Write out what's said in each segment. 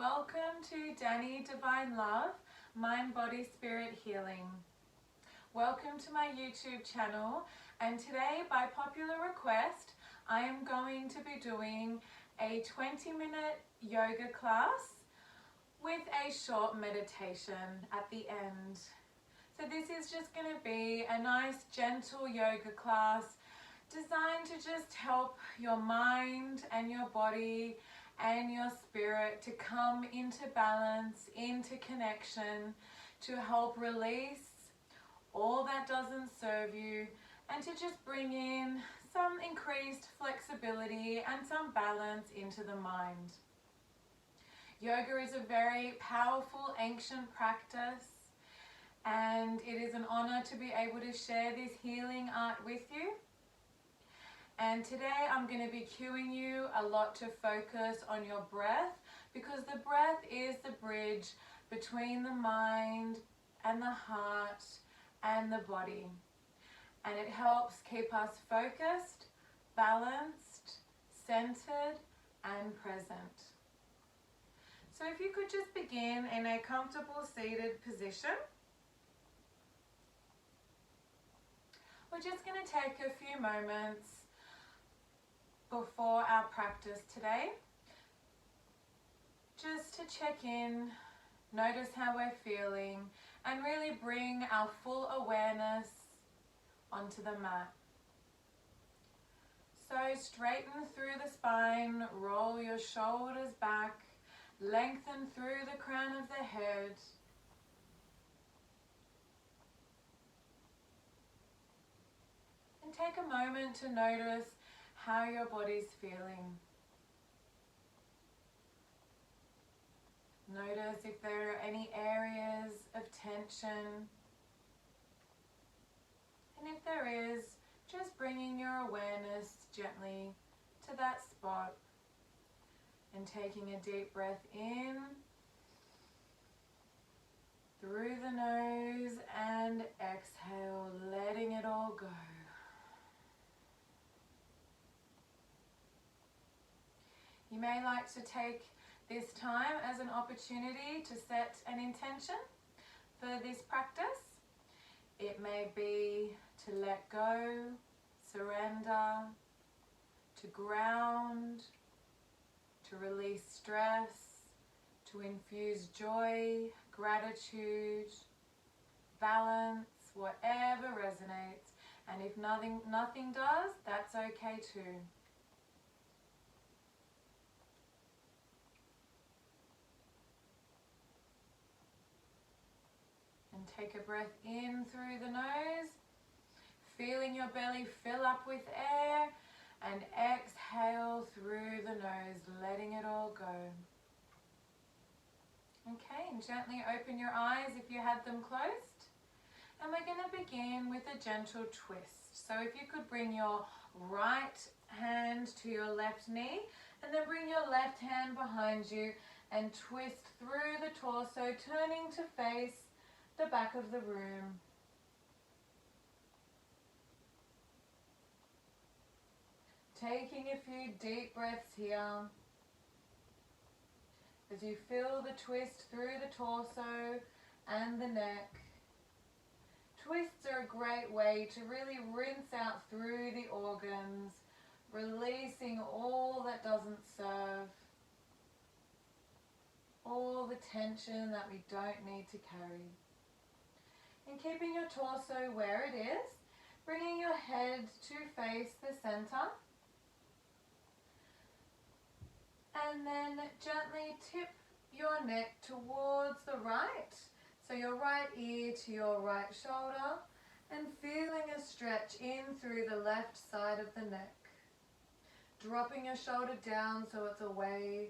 Welcome to Danny Divine Love, Mind, Body, Spirit Healing. Welcome to my YouTube channel, and today by popular request I am going to be doing a 20-minute yoga class with a short meditation at the end. So this is just going to be a nice gentle yoga class designed to just help your mind and your body and your spirit to come into balance, into connection, to help release all that doesn't serve you, and to just bring in some increased flexibility and some balance into the mind. Yoga is a very powerful ancient practice, and it is an honor to be able to share this healing art with you. And today I'm going to be cueing you a lot to focus on your breath, because the breath is the bridge between the mind and the heart and the body. And it helps keep us focused, balanced, centered and present. So if you could just begin in a comfortable seated position. We're just going to take a few moments before our practice today, just to check in, notice how we're feeling, and really bring our full awareness onto the mat. So straighten through the spine, roll your shoulders back, lengthen through the crown of the head. And take a moment to notice how your body's feeling. Notice if there are any areas of tension. And if there is, just bringing your awareness gently to that spot and taking a deep breath in through the nose and exhale, letting it all go. You may like to take this time as an opportunity to set an intention for this practice. It may be to let go, surrender, to ground, to release stress, to infuse joy, gratitude, balance, whatever resonates. And if nothing does, that's okay too. And take a breath in through the nose, feeling your belly fill up with air, and exhale through the nose, letting it all go. Okay, and gently open your eyes if you had them closed. And we're going to begin with a gentle twist. So if you could bring your right hand to your left knee, and then bring your left hand behind you and twist through the torso, turning to face the back of the room. Taking a few deep breaths here as you feel the twist through the torso and the neck. Twists are a great way to really rinse out through the organs, releasing all that doesn't serve, all the tension that we don't need to carry. And keeping your torso where it is, bringing your head to face the center. And then gently tip your neck towards the right. So your right ear to your right shoulder, and feeling a stretch in through the left side of the neck. Dropping your shoulder down so it's away.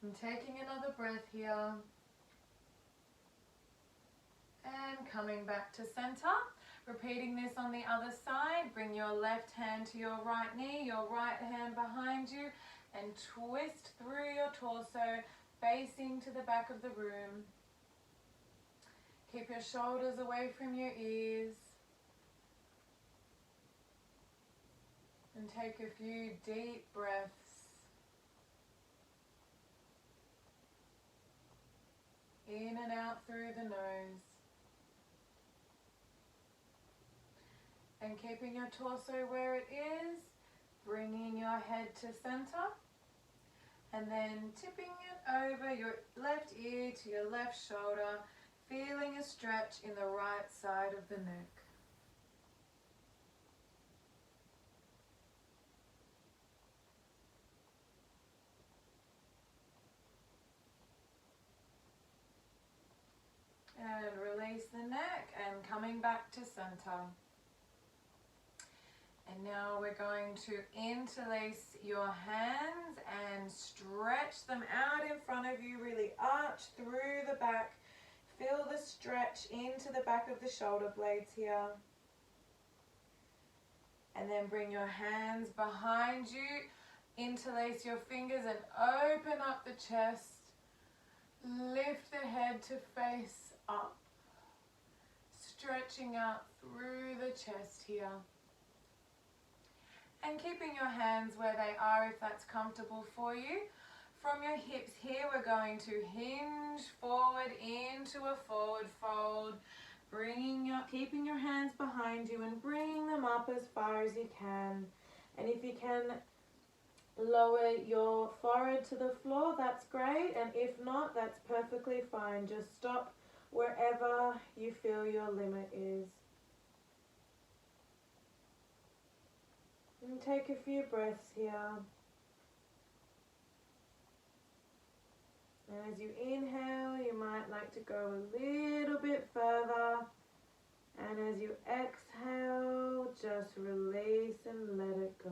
And taking another breath here. And coming back to center. Repeating this on the other side. Bring your left hand to your right knee, your right hand behind you, and twist through your torso, facing to the back of the room. Keep your shoulders away from your ears. And And take a few deep breaths. In and out through the nose. And keeping your torso where it is, bringing your head to center. And then tipping it over your left ear to your left shoulder, feeling a stretch in the right side of the neck. And release the neck and coming back to center. And now we're going to interlace your hands and stretch them out in front of you. Really arch through the back. Feel the stretch into the back of the shoulder blades here. And then bring your hands behind you. Interlace your fingers and open up the chest. Lift the head to face up. Stretching out through the chest here. And keeping your hands where they are if that's comfortable for you. From your hips here, we're going to hinge forward into a forward fold. Keeping your hands behind you and bringing them up as far as you can. And if you can lower your forehead to the floor, that's great. And if not, that's perfectly fine. Just stop wherever you feel your limit is. And take a few breaths here. And as you inhale, you might like to go a little bit further. And as you exhale, just release and let it go.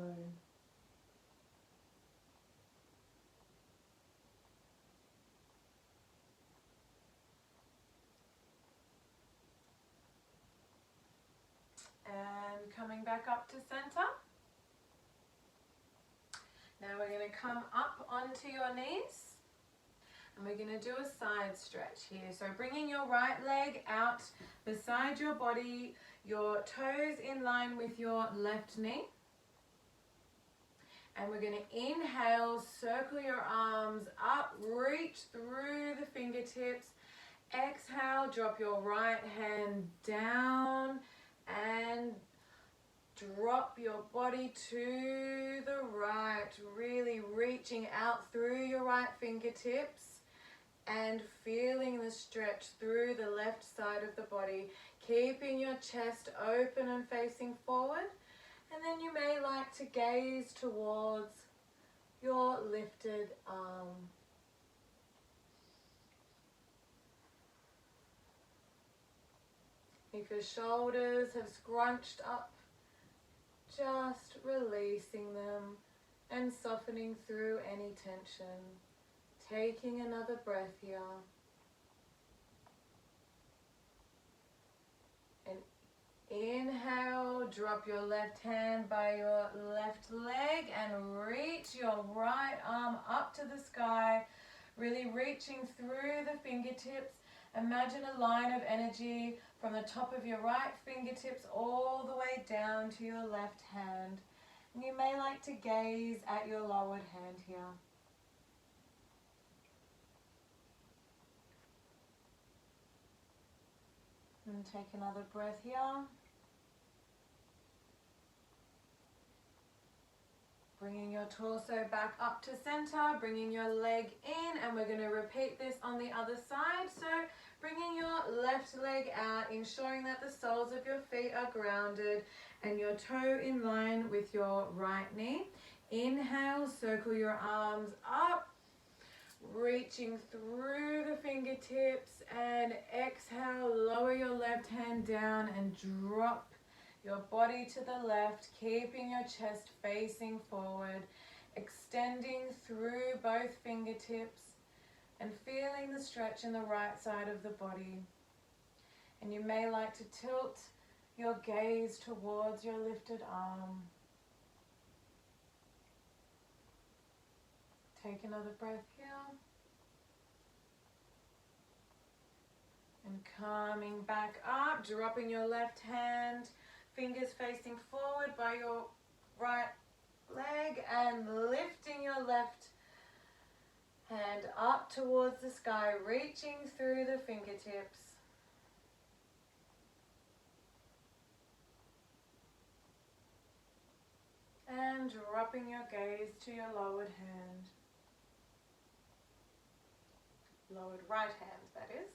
And coming back up to center. Now we're going to come up onto your knees. And we're going to do a side stretch here. So bringing your right leg out beside your body, your toes in line with your left knee. And we're going to inhale, circle your arms up, reach through the fingertips. Exhale, drop your right hand down and drop your body to the right, really reaching out through your right fingertips and feeling the stretch through the left side of the body, keeping your chest open and facing forward. And then you may like to gaze towards your lifted arm. If your shoulders have scrunched up, just releasing them and softening through any tension. Taking another breath here. And inhale, drop your left hand by your left leg and reach your right arm up to the sky. Really reaching through the fingertips. Imagine a line of energy from the top of your right fingertips all the way down to your left hand. And you may like to gaze at your lowered hand here. And take another breath here. Bringing your torso back up to center, bringing your leg in, and we're going to repeat this on the other side. So bringing your left leg out, ensuring that the soles of your feet are grounded and your toe in line with your right knee. Inhale, circle your arms up, reaching through the fingertips, and exhale, lower your left hand down and drop your body to the left, keeping your chest facing forward, extending through both fingertips and feeling the stretch in the right side of the body. And you may like to tilt your gaze towards your lifted arm. Take another breath here. And coming back up, dropping your left hand, fingers facing forward by your right leg and lifting your left hand up towards the sky, reaching through the fingertips. And dropping your gaze to your lowered hand. Lowered right hand, that is.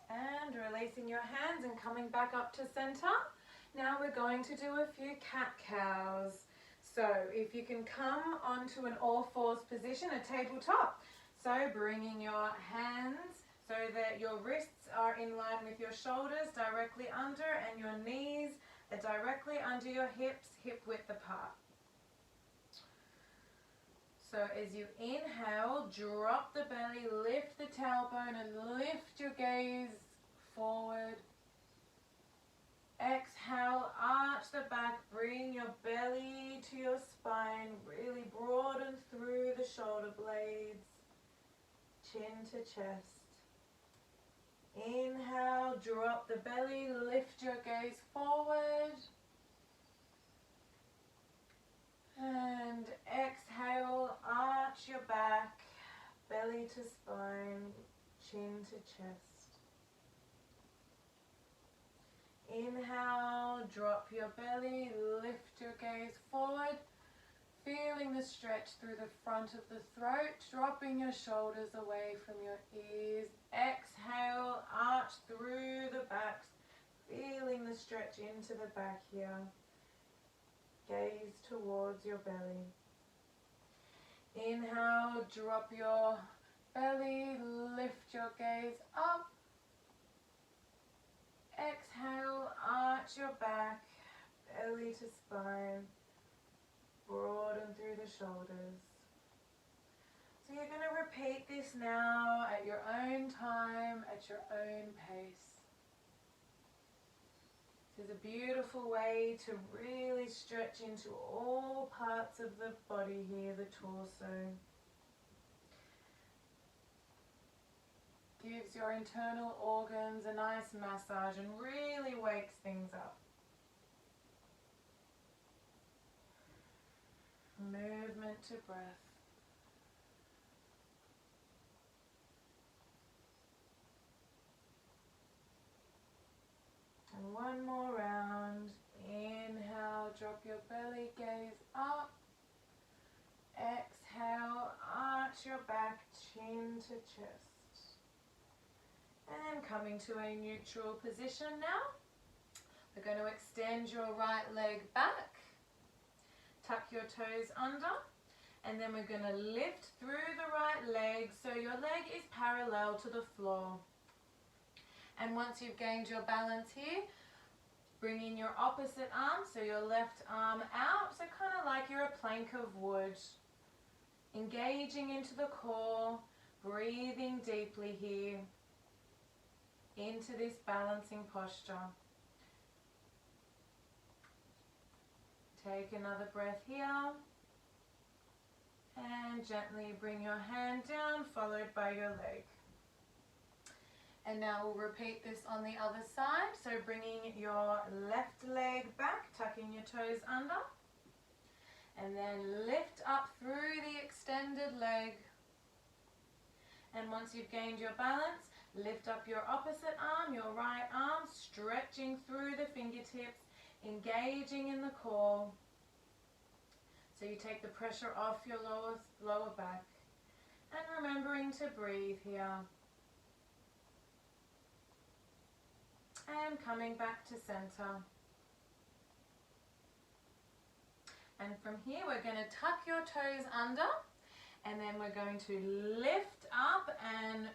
And releasing your hands and coming back up to center. Now we're going to do a few cat-cows. So if you can come onto an all-fours position, a tabletop. So bringing your hands so that your wrists are in line with your shoulders, directly under, and your knees are directly under your hips, hip width apart. So as you inhale, drop the belly, lift the tailbone and lift your gaze forward. Exhale, arch the back, bring your belly to your spine, really broaden through the shoulder blades, chin to chest. Inhale, drop the belly, lift your gaze forward. And exhale, arch your back, belly to spine, chin to chest. Inhale, drop your belly, lift your gaze forward, feeling the stretch through the front of the throat, dropping your shoulders away from your ears. Exhale, arch through the back, feeling the stretch into the back here. Gaze towards your belly. Inhale, drop your belly, lift your gaze up. Exhale, arch your back, belly to spine, broaden through the shoulders. So you're going to repeat this now at your own time, at your own pace. This is a beautiful way to really stretch into all parts of the body here, the torso. Gives your internal organs a nice massage and really wakes things up. Movement to breath. And one more round. Inhale, drop your belly, gaze up. Exhale, arch your back, chin to chest. And coming to a neutral position now. We're going to extend your right leg back. Tuck your toes under. And then we're going to lift through the right leg so your leg is parallel to the floor. And once you've gained your balance here, bring in your opposite arm, so your left arm out, so kind of like you're a plank of wood. Engaging into the core, breathing deeply here into this balancing posture. Take another breath here. And gently bring your hand down, followed by your leg. And now we'll repeat this on the other side. So bringing your left leg back, tucking your toes under. And then lift up through the extended leg. And once you've gained your balance, lift up your opposite arm, your right arm, stretching through the fingertips, engaging in the core. So you take the pressure off your lower back. And remembering to breathe here. And coming back to center. And from here we're going to tuck your toes under, and then we're going to lift up and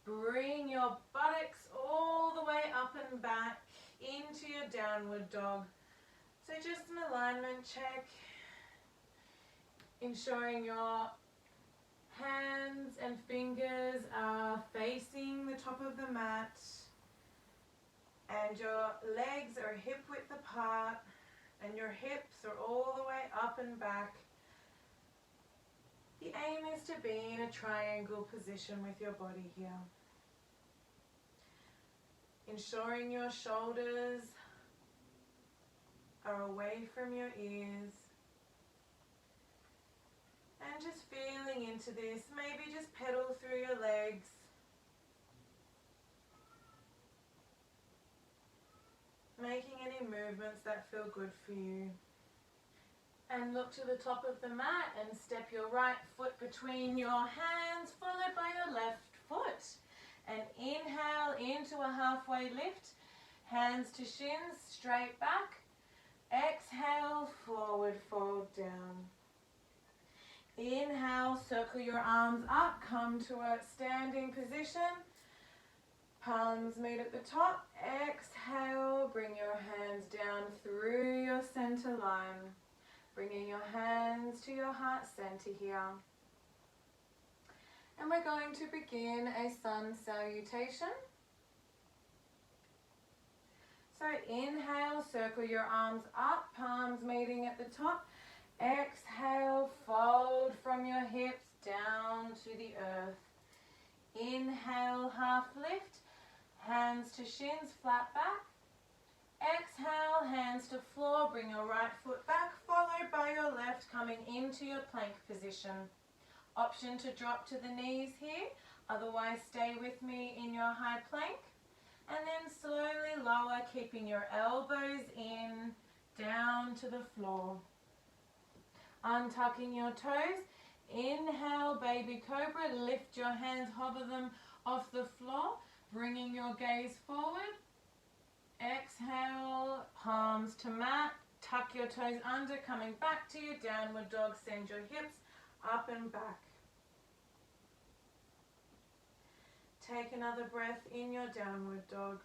bring your buttocks all the way up and back into your downward dog. So just an alignment check, ensuring your hands and fingers are facing the top of the mat. And your legs are hip width apart, and your hips are all the way up and back. The aim is to be in a triangle position with your body here. ensuring your shoulders are away from your ears. And just feeling into this, maybe just pedal through your legs. Making any movements that feel good for you. And look to the top of the mat and step your right foot between your hands, followed by your left foot. And inhale into a halfway lift, hands to shins, straight back. Exhale, forward fold down. Inhale, circle your arms up, come to a standing position. Palms meet at the top. Exhale, bring your hands down through your center line. Bringing your hands to your heart center here. And we're going to begin a Sun Salutation. So inhale, circle your arms up, palms meeting at the top. Exhale, fold from your hips down to the earth. Inhale, half lift, hands to shins, flat back. Exhale, hands to floor, bring your right foot back, followed by your left, coming into your plank position. Option to drop to the knees here, otherwise stay with me in your high plank. And then slowly lower, keeping your elbows in, down to the floor. Untucking your toes. Inhale, baby cobra, lift your hands, hover them off the floor, bringing your gaze forward. Exhale, palms to mat, tuck your toes under, coming back to your downward dog, send your hips up and back. Take another breath in your downward dog.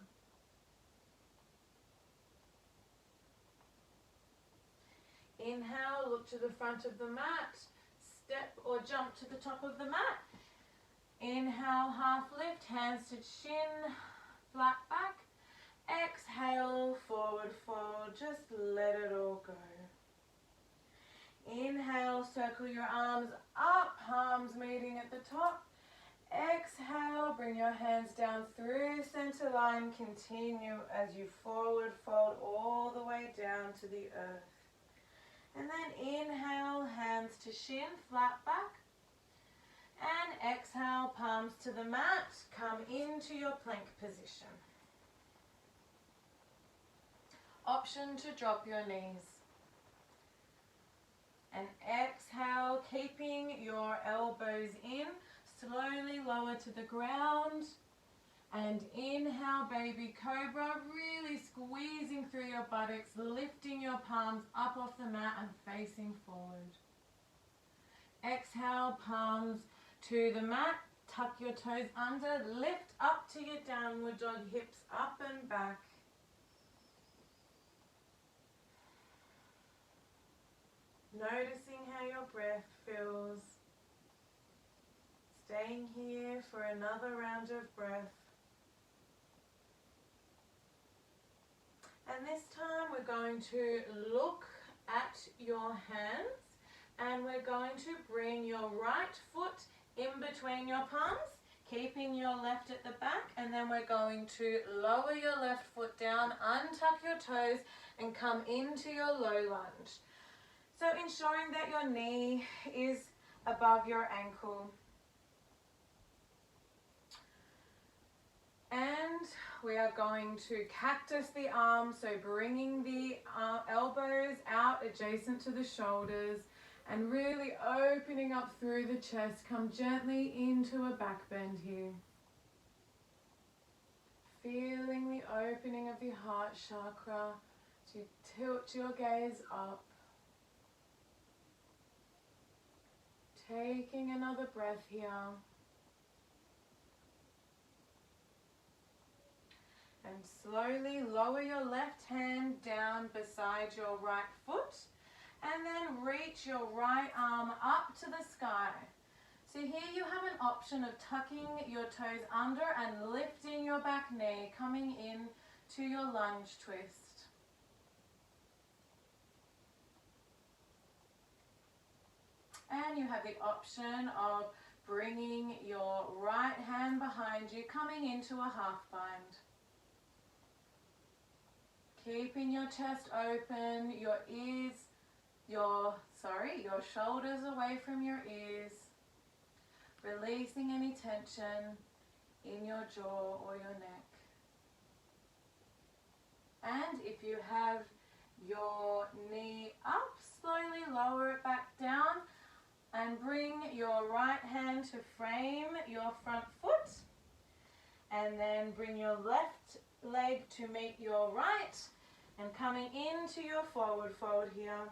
Inhale, look to the front of the mat, step or jump to the top of the mat. Inhale, half lift, hands to chin, flat back. Exhale, forward fold, just let it all go. Inhale, circle your arms up, palms meeting at the top. Exhale, bring your hands down through center line, continue as you forward fold all the way down to the earth. And then inhale, hands to shin, flat back. And exhale, palms to the mat, come into your plank position. Option to drop your knees. And exhale, keeping your elbows in, slowly lower to the ground. And inhale, baby cobra, really squeezing through your buttocks, lifting your palms up off the mat and facing forward. Exhale, palms to the mat, tuck your toes under, lift up to your downward dog, hips up and back. Noticing how your breath feels. Staying here for another round of breath. And this time we're going to look at your hands and we're going to bring your right foot in between your palms, keeping your left at the back, and then we're going to lower your left foot down, untuck your toes and come into your low lunge. So ensuring that your knee is above your ankle. And we are going to cactus the arms, so bringing the elbows out adjacent to the shoulders and really opening up through the chest. Come gently into a back bend here. Feeling the opening of the heart chakra to tilt your gaze up. Taking another breath here. And slowly lower your left hand down beside your right foot. And then reach your right arm up to the sky. So here you have an option of tucking your toes under and lifting your back knee, coming in to your lunge twist. And you have the option of bringing your right hand behind you, coming into a half bind. Keeping your chest open, your shoulders away from your ears. Releasing any tension in your jaw or your neck. And if you have your knee up, slowly lower it back down and bring your right hand to frame your front foot. And then bring your left leg to meet your right and coming into your forward fold here.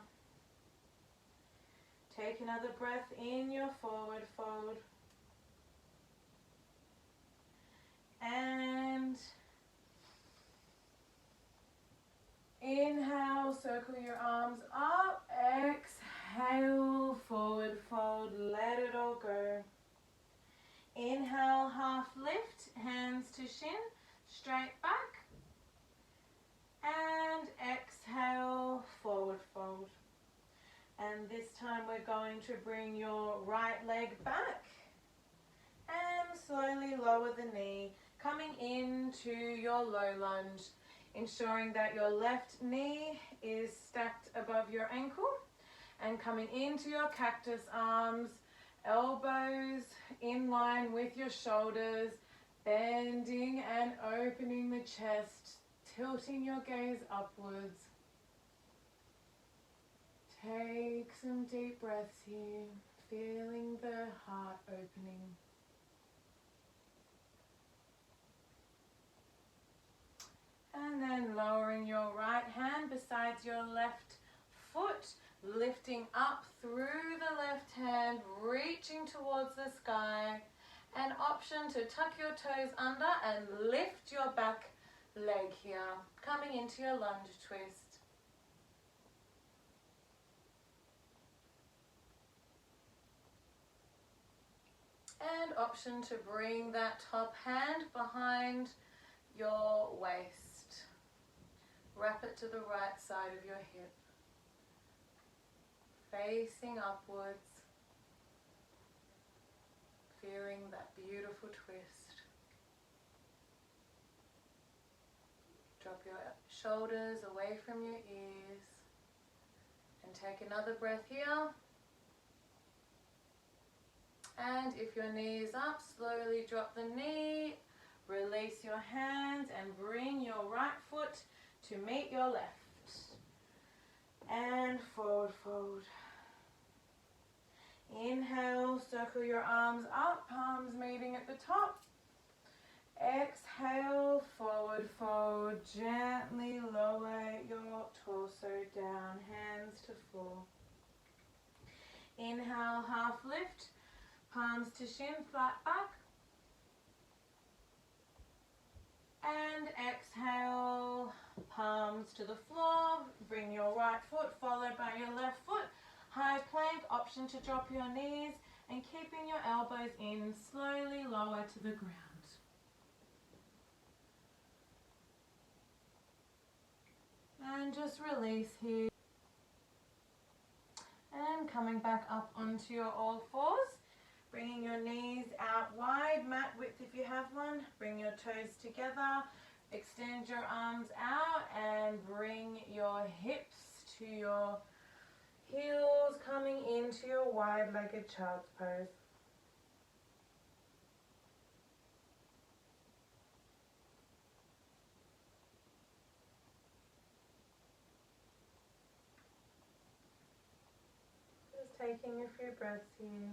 Take another breath in your forward fold. And inhale, circle your arms up. Exhale, forward fold, let it all go. Inhale, half lift, hands to shin, straight back. And exhale, forward fold. And this time we're going to bring your right leg back and slowly lower the knee, coming into your low lunge, ensuring that your left knee is stacked above your ankle and coming into your cactus arms, elbows in line with your shoulders, bending and opening the chest, tilting your gaze upwards. Take some deep breaths here, feeling the heart opening. And then lowering your right hand beside your left foot, lifting up through the left hand, reaching towards the sky. An option to tuck your toes under and lift your back leg here, coming into your lunge twist. And option to bring that top hand behind your waist. Wrap it to the right side of your hip, facing upwards, feeling that beautiful twist. Drop your shoulders away from your ears and take another breath here. And if your knee is up, slowly drop the knee, release your hands and bring your right foot to meet your left. And forward fold. Inhale, circle your arms up, palms meeting at the top. Exhale, forward fold. Gently lower your torso down, hands to floor. Inhale, half lift. Palms to shin, flat back. And exhale, palms to the floor. Bring your right foot followed by your left foot. High plank, option to drop your knees and keeping your elbows in, slowly lower to the ground. And just release here. And coming back up onto your all fours. Bringing your knees out wide, mat width if you have one. Bring your toes together, extend your arms out and bring your hips to your heels, coming into your wide-legged child's pose. Just taking a few breaths here.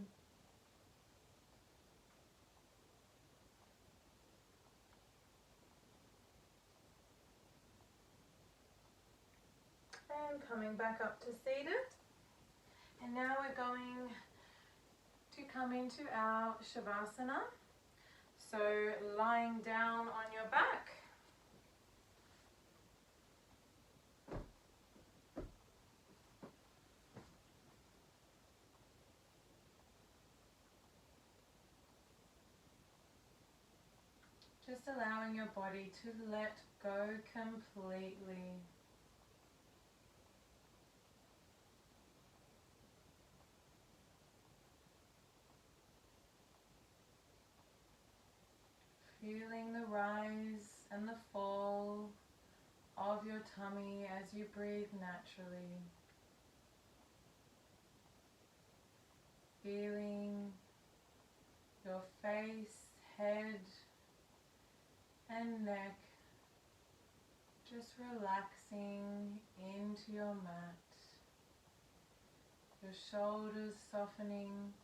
And coming back up to seated. And now we're going to come into our savasana. So lying down on your back. Just allowing your body to let go completely. Feeling the rise and the fall of your tummy as you breathe naturally. Feeling your face, head, and neck just relaxing into your mat. Your shoulders softening,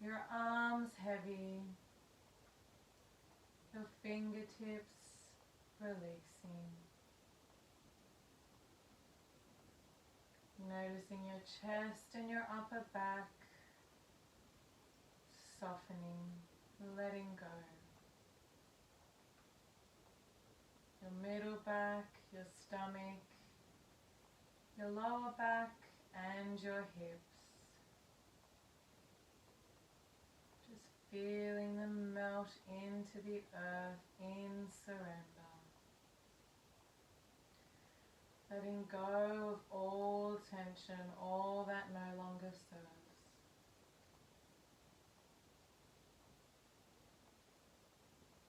your arms heavy, your fingertips releasing. Noticing your chest and your upper back softening, letting go. Your middle back, your stomach, your lower back and your hips. Just feeling them melt into the earth in surrender. Letting go of all tension, all that no longer serves.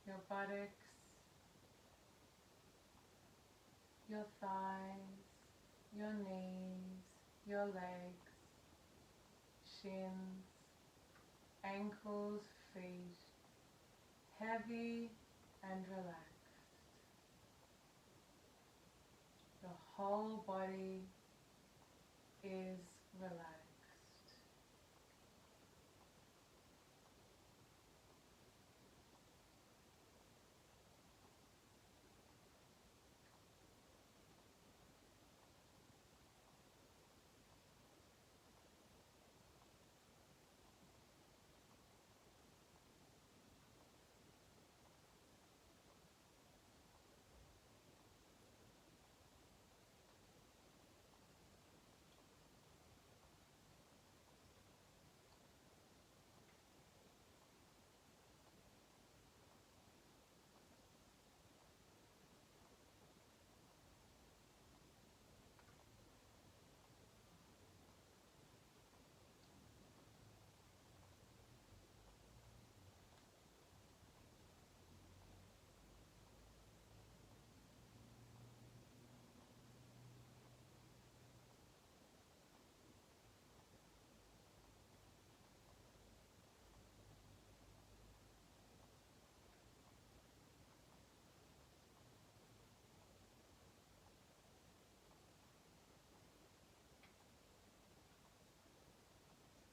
Your buttocks, your thighs, your knees, your legs, shins, ankles, feet, heavy and relaxed. Your whole body is relaxed.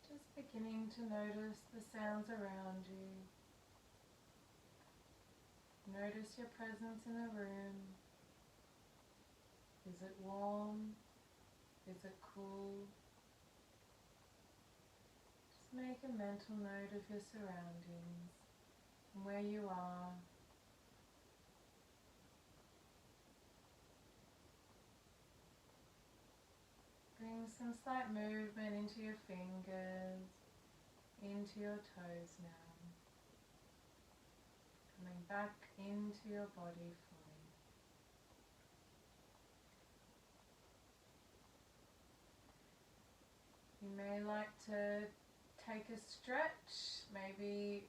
Just beginning to notice the sounds around you. Notice your presence in the room. Is it warm? Is it cool? Just make a mental note of your surroundings and where you are. Bring some slight movement into your fingers, into your toes now. Coming back into your body fully. You may like to take a stretch, maybe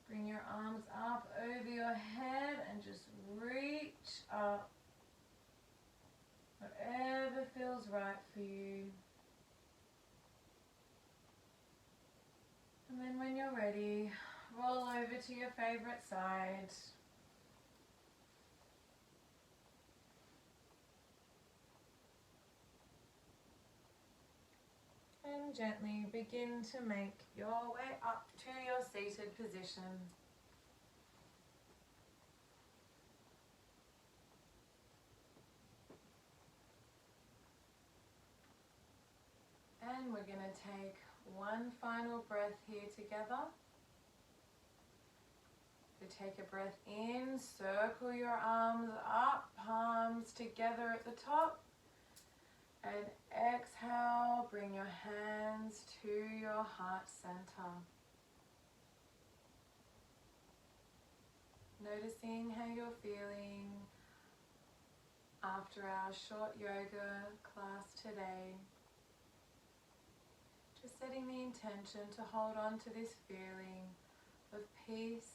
bring your arms up over your head and just reach up. Whatever feels right for you. And then when you're ready, roll over to your favorite side. And gently begin to make your way up to your seated position. And we're going to take one final breath here together. So take a breath in, circle your arms up, palms together at the top. And exhale, bring your hands to your heart center. Noticing how you're feeling after our short yoga class today. Just setting the intention to hold on to this feeling of peace,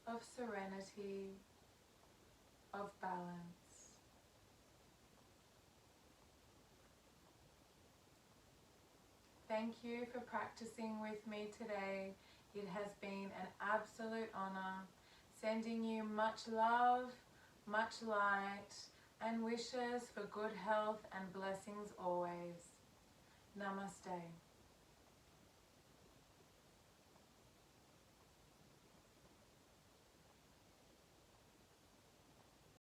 of serenity, of balance. Thank you for practicing with me today. It has been an absolute honor. Sending you much love, much light, and wishes for good health and blessings always. Namaste.